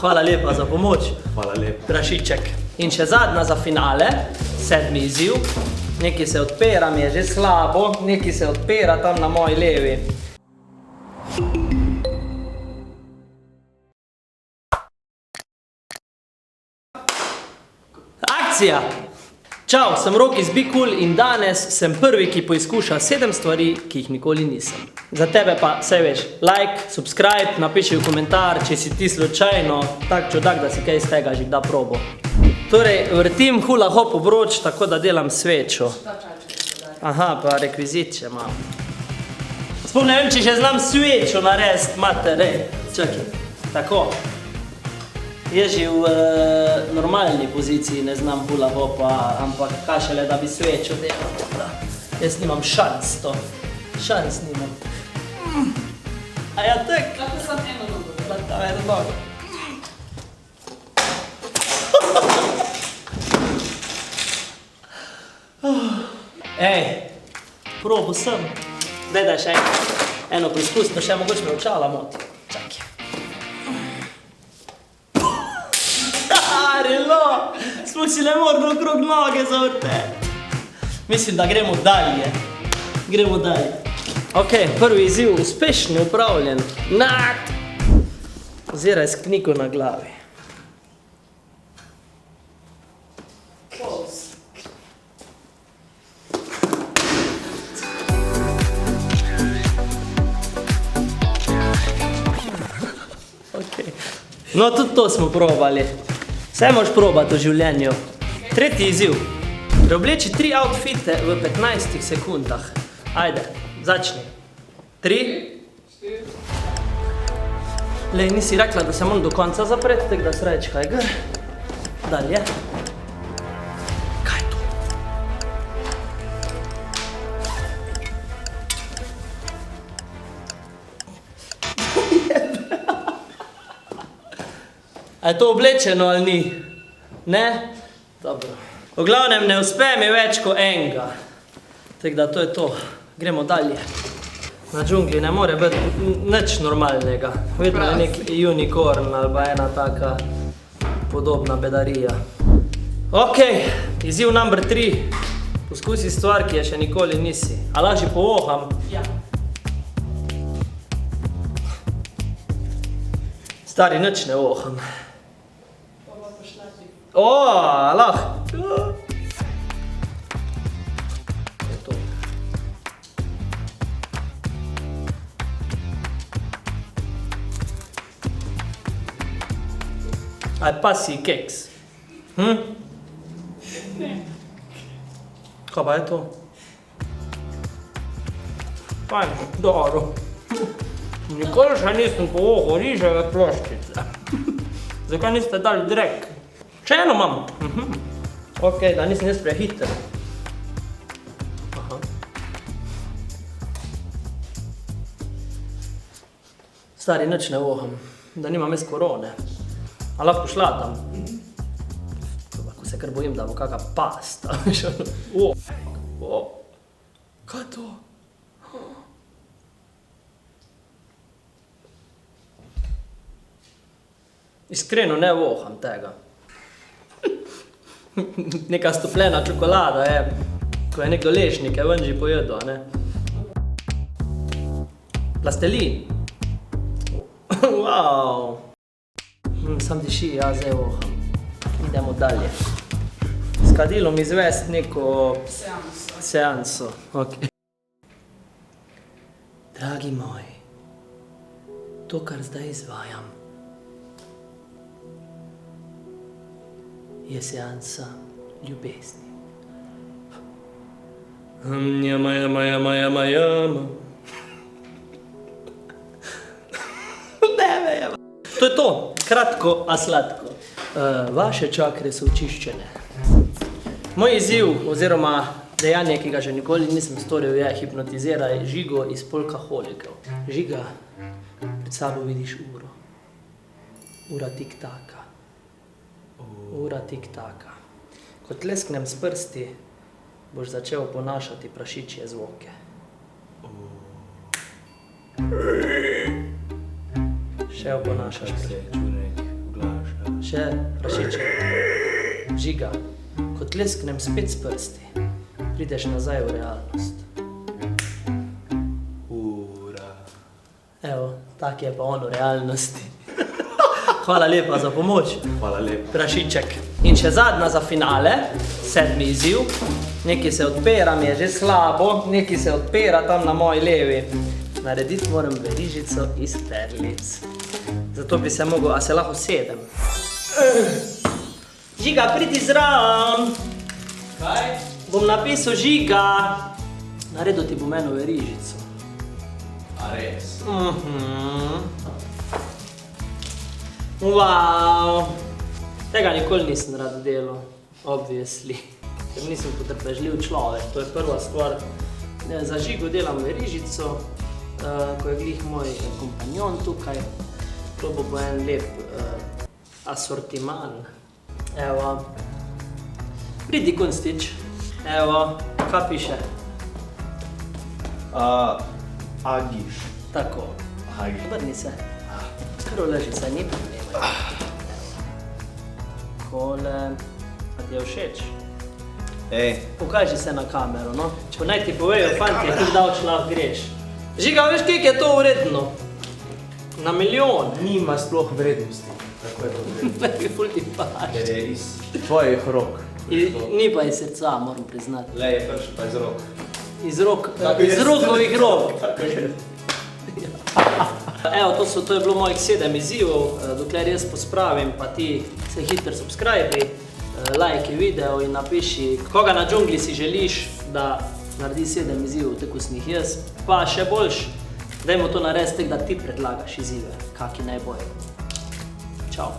Hvala lepa za pomoč. Hvala lepa. Prašiček. In še zadnja za finale, 7. izziv. Nekaj se odpira, mi je že slabo, nekaj se odpira tam na moji levi. Akcija! Čau, sem Rok iz Be Cool in danes sem prvi, ki poizkuša 7 stvari, ki jih nikoli nisem. Za tebe pa, saj veš, like, subscribe, napiši v komentar, če si ti slučajno tak čudak, da si kaj iz tega že kdaj probo. Torej, vrtim hula hop obroč, tako da delam svečo. Aha, pa rekvizit še imam. Sploh ne vem, če še znam svečo narediti, mater, čakaj, tako. Jaz že v normalni poziciji ne znam hula hopa, ampak kaj šele, da bi svečo delal. Jaz nimam šans to. Šans nimam. A ja tak? Lahko sam eno nogo. Lahko eno nogo. Ej, probo sem. Daj še eno preizkusno, še mogoče me očala moti. Čakaj. Arilo, sploh si ne moramo okrog noge zavrteti. Mislim, da gremo dalje. Gremo dalje. Ok, prvi izziv, uspešno upravljen. Nad! Oziraj s knjigo na glavi. No, tudi to smo probali. Vse moš probati v življenju. Tretji izziv. Preobleči 3 outfite v 15 sekundah. Ajde, začni. 3. Lej, nisi rekla, da se moram do konca zapreti, tako da sreč, kaj gre. Dalje. Kaj je to? A je to oblečeno ali ni? Ne? Dobro. V glavnem ne uspe mi več kot enega. Tako da to je to. Gremo dalje. Na džungli ne more biti nič normalnega. Vedno je nek unicorn ali pa ena taka podobna bedarija. Ok, izziv number 3. Poskusi stvar, ki je še nikoli nisi. A lažje povoham? Ja. Stari, nič ne voham. O, lahko. Je to. Aj pa si keks. Ne. Kaj pa je to? Fajn, dobro. Nikoli še nisem povohal riževe ploščice. Zakaj niste dali drek? Še eno imam. Ok, da nisem jaz prehiter. Aha. Stari, nič ne voham. Da nimam jaz korone. A lahko šlatam? Ko se kar bojim, da bo kakva pasta. Kaj je to? Iskreno ne voham tega. Neka stopljena čokolada je, ko je nekdo lešnike ven že pojedel, ne? Plastelin. Wow. Sam diši, ja, zdaj voham. Idemo dalje. S kadilom izvesti neko seanso. Okay. Dragi moji, to, kar zdaj izvajam, je seansa ljubezni. Jama, jama, jama, jama, jama. Ne vem. To je to. Kratko, a sladko. Vaše čakre so očiščene. Moj izziv, oziroma dejanje, ki ga že nikoli nisem storil, je hipnotiziraj Žigo iz Polkaholikov. Žiga, pred sabo vidiš uro. Ura tik-taka. Ura tik-taka. Ko tlesknem s prsti, boš začel ponašati prašičje zvoke. Še oponašaš prašičje. še prašiček. Žiga, kot lesknem spet s prsti, prideš nazaj v realnost. Evo, tak je pa on v realnosti. Hvala lepa za pomoč. Hvala lepa. Prašiček. In še zadnja za finale, 7. izziv. Nekaj se odpira, mi je že slabo, nekaj se odpira tam na moji levi. Narediti moram verižico iz perlic. Zato bi se mogel, a se lahko sedem. Žiga, pridi zraven. Kaj? Bom napisal Žiga. Naredil ti bom eno verižico. A res? Wow. Tega nikoli nisem rad delal, obviously. Ker nisem potrpežljiv človek, to je prva stvar. Za Žigo delam verižico, ko je glih moj kompanjon tukaj. To bo en lep asortiman. Evo. Pridi, Kunstič. Evo, kaj piše? Agiš. Tako. Agiš. Obrni se. Kar leži se, ni problema. Kole, a ti je všeč? Pokaži se na kamero, no. Če naj ti povejo, fanti, kako davč lahko greš. Žiga, veš, kak je to vredno? Na milijon. Nima sploh vrednosti. Tako je to vredno. Ful ti paš. Ker je iz tvojih rok. Ni pa iz srca, moram priznati. Le je prišel pa iz rok. Iz rokovih rok. Evo, to je bilo mojih 7 izzivov, dokler jaz pospravim, pa ti se hitro subscribi, lajki video in napiši, koga na džungli si želiš, da naredi 7 izzivov, tako sem jih jaz. Pa še boljš, dajmo to narediti, da ti predlagaš izzive, kaki naj bojo. Čau.